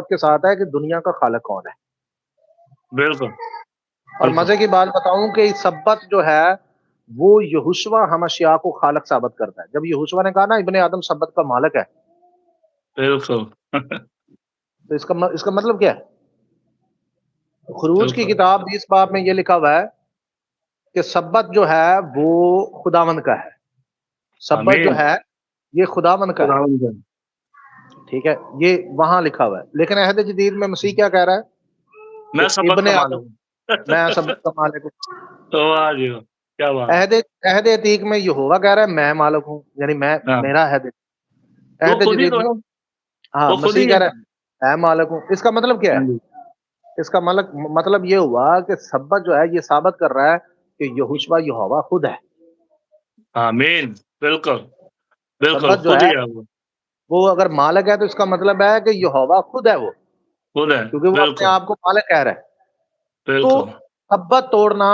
के साथ है कि दुनिया का खालिक कौन है। बिल्कुल, और बिल्कुल। मजे की बात बताऊं कि सब्बत जो है वो यहोशुआ हमशयाह को खालिक साबित करता है। जब यहोशुआ ने कहा ना इब्ने आदम सब्बत का मालिक है, बिल्कुल। तो इसका मतलब क्या है? खुरूज की बिल्कुल। किताब 20 बाब में ये लिखा हुआ है कि सब्बत जो है वो खुदावंद का है। सब्बत जो आमीन। है ये खुदावंद का है। खुदावंद का। ठीक है? ये वहाँ लिखा हुआ है। लेकिन अहद जदीद में मसीह क्या कह रहा है? मैं कि सब्बत इब्ने का आदम मालिक हूँ। मैं सब्बत का मालिक हूँ। वाह जी वाह! क्या बात है। अहद अहद अतीक में यहोवा कह रहा है मैं मालिक हूँ, यानी मैं हाँ, मेरा अहद। वो अहद खुद ही जदीद तो में है, हाँ, वो खुद ही मसीह कह है। रहा है मैं मालिक हूँ। इसका मतलब क्या हाँ है? जी। इसका मतलब ये हुआ कि सब्बत जो है ये साबित कर रहा है कि यहोशुआ यहोवा खुद है। आमीन। बिल्कुल, बिल्कुल, सब्बत जो खुद ही है है वो। वो अगर मालिक है तो इसका मतलब है कि यहोवा खुद है वो, खुद है, क्योंकि वो अपने बिल्कुल, आप को मालिक कह रहा है। तो बिल्कुल। सब्बत तोड़ना